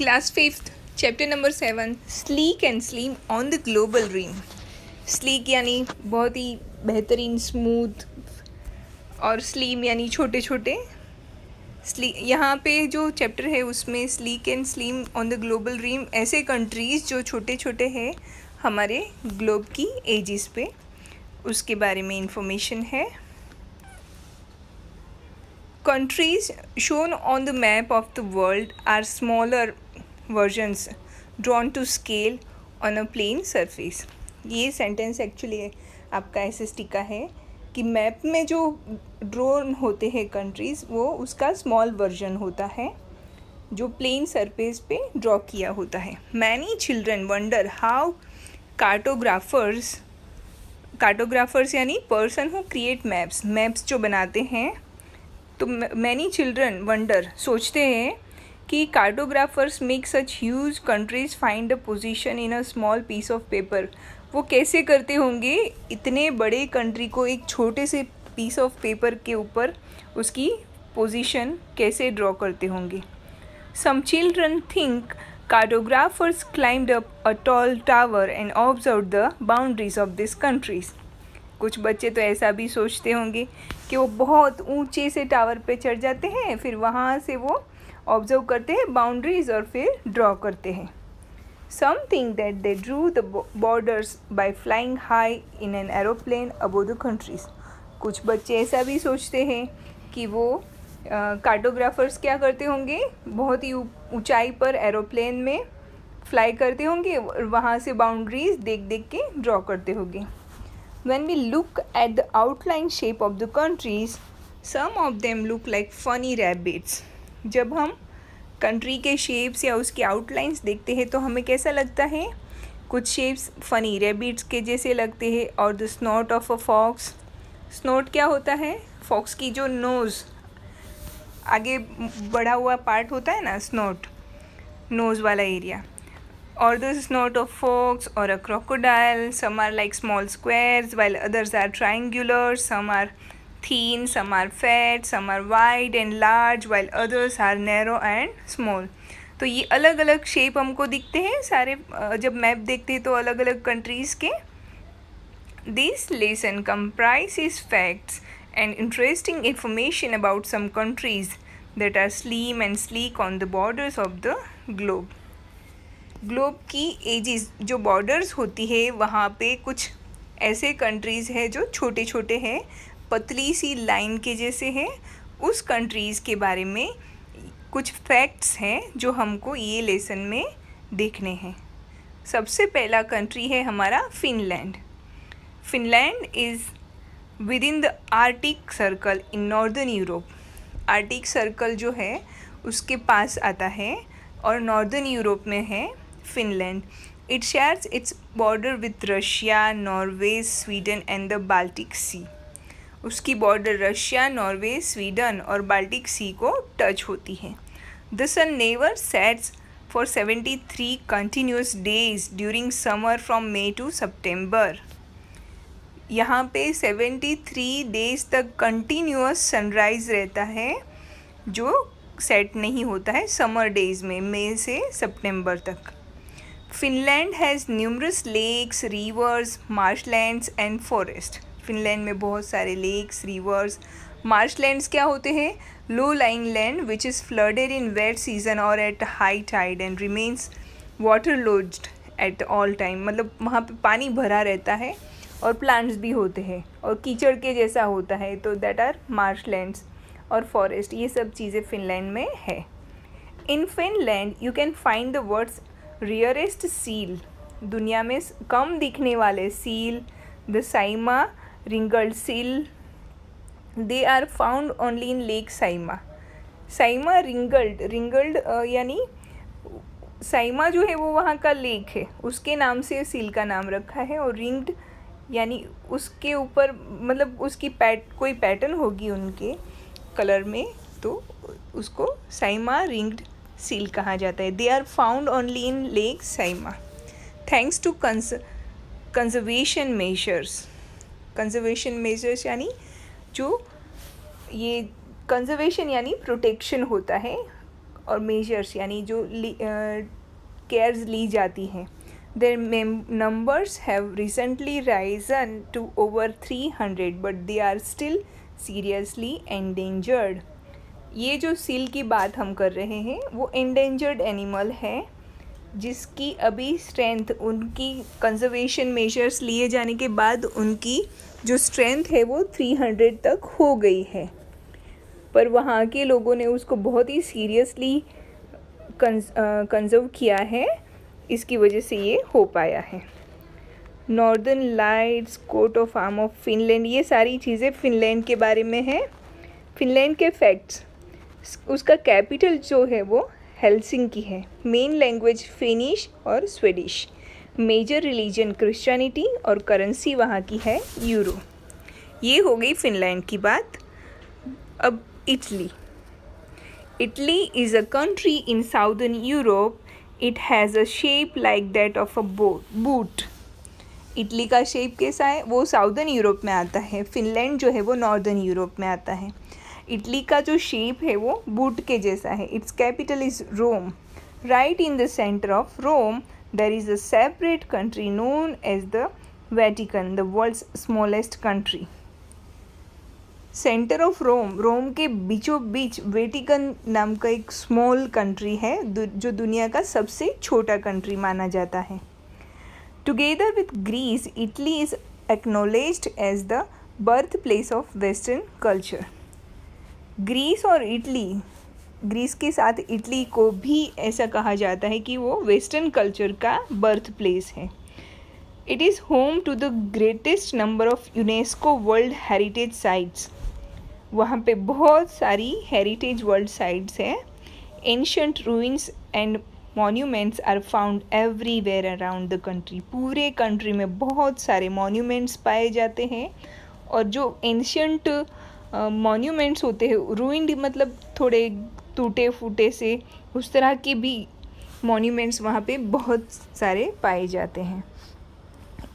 Class 5th, chapter number 7, Sleek and Slim on the Global Rim. Sleek यानी बहुत ही बेहतरीन, smooth, और slim यानी छोटे छोटे. यहाँ पे जो चैप्टर है उसमें sleek and slim on the global rim, ऐसे कंट्रीज़ जो छोटे छोटे हैं हमारे ग्लोब की एजिस पे, उसके बारे में इंफॉर्मेशन है. Countries shown on the map of the world are smaller versions drawn to scale on a plane surface. ये सेंटेंस एक्चुअली आपका एसएसटी का है कि मैप में जो ड्रॉन होते हैं कंट्रीज़, वो उसका स्मॉल वर्जन होता है जो प्लेन सरफेस पे ड्रॉ किया होता है. Many children wonder how cartographers यानी पर्सन हु क्रिएट मैप्स जो बनाते हैं, तो मैनी चिल्ड्रन वंडर सोचते हैं कि cartographers make such huge countries find the position in a small piece of paper. वो कैसे करते होंगे, इतने बड़े कंट्री को एक छोटे से पीस ऑफ पेपर के ऊपर उसकी पोजीशन कैसे ड्रॉ करते होंगे. Some children think cartographers climbed up a tall tower and observe the boundaries of this countries. कुछ बच्चे तो ऐसा भी सोचते होंगे कि वो बहुत ऊंचे से टावर पे चढ़ जाते हैं, फिर वहाँ से वो ऑब्जर्व करते हैं बाउंड्रीज और फिर ड्रॉ करते हैं. Some think that they drew the borders by flying high in an aeroplane above the countries. कुछ बच्चे ऐसा भी सोचते हैं कि वो कार्टोग्राफर्स क्या करते होंगे, बहुत ही ऊंचाई पर एरोप्लेन में फ्लाई करते होंगे और वहाँ से बाउंड्रीज देख देख के ड्रॉ करते होंगे. When we look at the outline shape of the countries, some of them look like funny rabbits. जब हम कंट्री के शेप्स या उसके आउटलाइंस देखते हैं तो हमें कैसा लगता है, कुछ शेप्स फनी रैबिट्स के जैसे लगते हैं. और द स्नोट ऑफ अ फॉक्स. स्नोट क्या होता है, फॉक्स की जो नोज़ आगे बढ़ा हुआ पार्ट होता है ना, स्नोट नोज़ वाला area. Or the snout of fox or a crocodile. Some are like small squares while others are triangular. Some are thin, some are fat, some are wide and large while others are narrow and small. तो ये अलग अलग shape हमको दिखते हैं सारे जब map देखते हैं तो अलग अलग कंट्रीज़ के. This lesson comprises facts and interesting information about some countries that are slim and sleek on the borders of the globe. Globe की एजिस जो बॉर्डर्स होती है वहाँ पे कुछ ऐसे कंट्रीज़ हैं जो छोटे छोटे हैं, पतली सी लाइन के जैसे हैं. उस कंट्रीज़ के बारे में कुछ फैक्ट्स हैं जो हमको ये लेसन में देखने हैं. सबसे पहला कंट्री है हमारा Finland. Finland is with in the Arctic circle in northern Europe. Arctic circle जो है उसके पास आता है और नॉर्दर्न यूरोप में है Finland. It shares its border with Russia, Norway, Sweden and the Baltic Sea. उसकी बॉर्डर रशिया, नॉर्वे, स्वीडन और बाल्टिक सी को टच होती है. The sun never sets for 73 continuous days during summer from May to September. यहाँ पे 73 days तक continuous sunrise रहता है जो सेट नहीं होता है समर डेज में, मई से सितंबर तक. Finland has numerous lakes, rivers, marshlands and forest. Finland में बहुत सारे लेक्स, रिवर्स, मार्शलैंड्स क्या होते हैं, low lying land which is flooded in wet season और at high tide and remains waterlogged at all time. मतलब वहाँ पे पानी भरा रहता है और प्लांट्स भी होते हैं और कीचड़ के जैसा होता है, तो दैट आर मार्शलैंड्स. और फॉरेस्ट, ये सब चीज़ें फिनलैंड में है. In Finland you can find the world's rarest seal. दुनिया में कम दिखने वाले seal, the Saimaa ringed seal. They are found only in lake Saimaa. Saimaa ringed यानी साइमा जो है वो वहाँ का लेक है, उसके नाम से सील का नाम रखा है. और रिंग्ड यानी उसके ऊपर मतलब उसकी कोई पैटर्न होगी उनके कलर में, तो उसको साइमा रिंग्ड सील कहा जाता है. They are found only in lake Saimaa. Thanks to conservation measures यानी जो ये कंजर्वेशन यानी प्रोटेक्शन होता है और मेजर्स यानी जो केयर्स ली जाती हैं, their numbers have recently risen to over 300 but they are still seriously endangered. ये जो सील की बात हम कर रहे हैं वो endangered animal है जिसकी अभी स्ट्रेंथ, उनकी कंजर्वेशन मेजर्स लिए जाने के बाद उनकी जो स्ट्रेंथ है वो 300 तक हो गई है, पर वहाँ के लोगों ने उसको बहुत ही सीरियसली कंजर्व किया है, इसकी वजह से ये हो पाया है। Northern lights, coat of arm of Finland, ये सारी चीज़ें फिनलैंड के बारे में है। फिनलैंड के फैक्ट्स, उसका कैपिटल जो है वो हेलसिंकी है। मेन लैंग्वेज फिनिश और स्वीडिश। मेजर रिलीजन क्रिश्चियनिटी और करेंसी वहाँ की है यूरो। ये हो गई फिनलैंड की बात। अब Italy. Italy is a country in southern Europe. It has a shape like that of a boot. Italy का शेप कैसा है? वो साउदर्न यूरोप में आता है। फिनलैंड जो है वो नॉर्दर्न यूरोप में आता है। इटली का जो शेप है वो बूट के जैसा है। Its capital is Rome. Right in the centre of Rome there is a separate country known as the Vatican, the world's smallest country. Centre of Rome, Rome के बीचों बीच वेटिकन नाम का एक स्मॉल कंट्री है जो दुनिया का सबसे छोटा कंट्री माना जाता है। Together with Greece, Italy is acknowledged as the birth place of western culture. Greece और इटली, ग्रीस के साथ इटली को भी ऐसा कहा जाता है कि वो वेस्टर्न कल्चर का बर्थ प्लेस है। It is home to the greatest number of UNESCO world heritage sites. वहाँ पे बहुत सारी हेरिटेज वर्ल्ड साइट्स हैं। Ancient ruins and monuments are found everywhere around the country. पूरे कंट्री में बहुत सारे मॉन्यूमेंट्स पाए जाते हैं, और जो एंशंट मॉन्यूमेंट्स होते हैं, रूइंड मतलब थोड़े टूटे फूटे से, उस तरह के भी मॉन्यूमेंट्स वहाँ पे बहुत सारे पाए जाते हैं।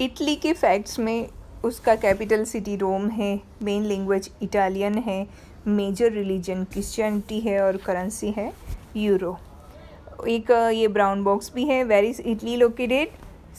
इटली के फैक्ट्स में उसका कैपिटल सिटी रोम है, मेन लैंग्वेज इटालियन है, मेजर रिलीजन क्रिश्चियनिटी है और करेंसी है यूरो। एक ये ब्राउन बॉक्स भी है। Where is Italy located?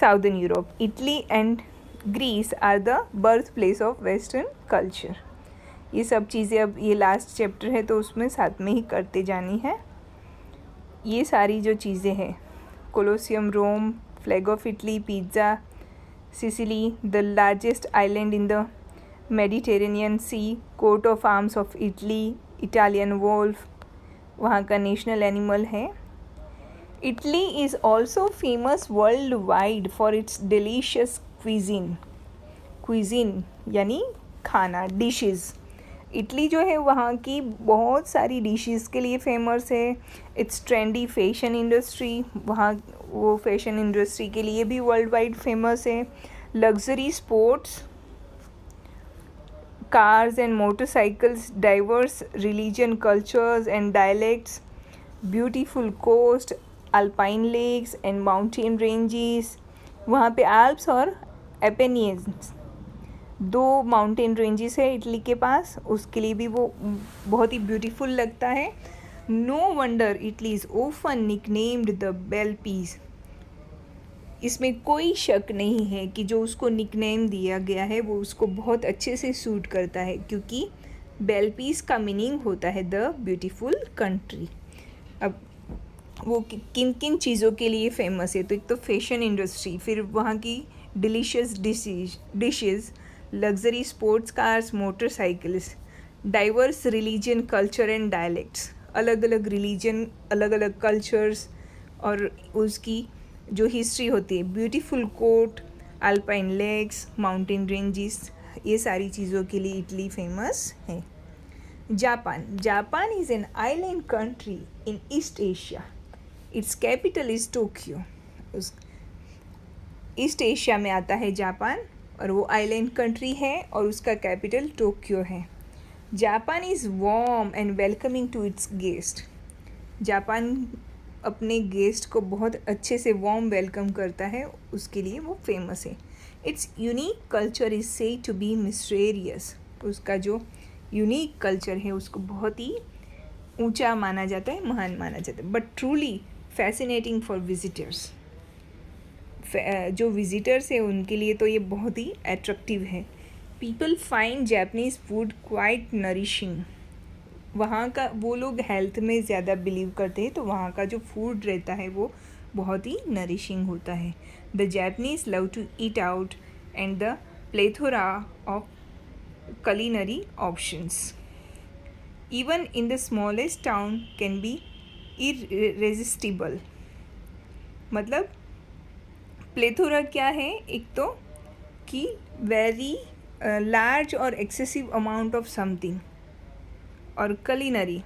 Southern Europe. Italy and Greece are the birth place of western culture. ये सब चीज़ें अब ये लास्ट चैप्टर है तो उसमें साथ में ही करते जानी है। ये सारी जो चीज़ें हैं, Colosseum Rome, flag of Italy, pizza, Sicily, the largest island in the Mediterranean Sea, coat of arms of Italy, Italian wolf, वहाँ का नेशनल एनिमल है। Italy is also famous worldwide for its delicious cuisine. Cuisine यानी खाना, dishes. Italy जो है वहाँ की बहुत सारी डिशेस के लिए फेमस है। इट्स ट्रेंडी फैशन इंडस्ट्री, वहाँ वो फैशन इंडस्ट्री के लिए भी वर्ल्ड वाइड फेमस है। Luxury sports, cars and motorcycles, diverse religion cultures and dialects, beautiful coast, alpine lakes and mountain ranges. वहाँ पे आल्प्स और एपेनियंस, दो माउंटेन रेंजेस है इटली के पास, उसके लिए भी वो बहुत ही ब्यूटीफुल लगता है। No wonder Italy is often nicknamed the Bel Paese. इसमें कोई शक नहीं है कि जो उसको निकनेम दिया गया है वो उसको बहुत अच्छे से सूट करता है, क्योंकि बेल पीस का मीनिंग होता है द ब्यूटीफुल कंट्री। अब वो किन किन चीज़ों के लिए फेमस है? तो एक तो फैशन इंडस्ट्री, फिर वहाँ की delicious dishes, luxury sports cars, motorcycles, diverse religion culture and dialects, अलग अलग रिलीजन, अलग अलग कल्चर्स और उसकी जो हिस्ट्री होती है, beautiful coast, alpine lakes, mountain ranges, ये सारी चीज़ों के लिए इटली फेमस है। Japan. Japan is an island country in east Asia. Its capital is Tokyo. East Asia में आता है जापान, और वो आइलैंड कंट्री है और उसका कैपिटल टोक्यो है। Japan is warm and welcoming to its guest. Japan अपने गेस्ट को बहुत अच्छे से वार्म वेलकम करता है, उसके लिए वो फेमस है। Its unique culture is said to be mysterious. उसका जो यूनिक कल्चर है उसको बहुत ही ऊंचा माना जाता है, महान माना जाता है, but truly fascinating for visitors. जो विजिटर्स हैं उनके लिए तो ये बहुत ही अट्रैक्टिव है। People find Japanese food quite nourishing. वहाँ का वो लोग हेल्थ में ज़्यादा बिलीव करते हैं, तो वहाँ का जो फूड रहता है वो बहुत ही नरिशिंग होता है। The Japanese love to eat out and the plethora of culinary options even in the smallest town can be irresistible। मतलब प्लेथोरा क्या है, एक तो कि वेरी लार्ज और एक्सेसिव अमाउंट ऑफ समथिंग, और culinary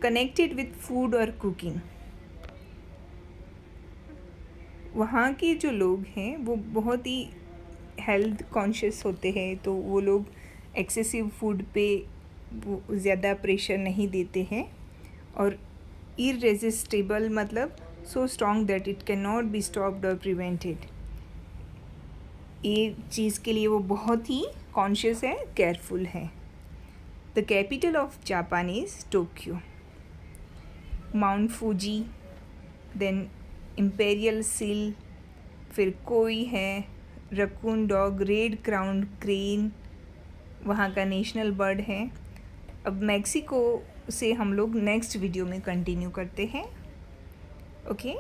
कनेक्टेड विथ फूड और cooking. वहाँ के जो लोग हैं वो बहुत ही हेल्थ कॉन्शियस होते हैं, तो वो लोग एक्सेसिव फूड पे ज़्यादा प्रेशर नहीं देते हैं। और इररेजिस्टिबल मतलब so strong that it can not be stopped और प्रिवेंटेड। ये चीज़ के लिए वो बहुत ही कॉन्शियस है, केयरफुल है। The capital of Japan is Tokyo. Mount Fuji, then imperial seal, फिर कोई है, raccoon dog, red crown crane वहाँ का नेशनल बर्ड है। अब मैक्सिको से हम लोग नेक्स्ट वीडियो में कंटिन्यू करते हैं। ओके।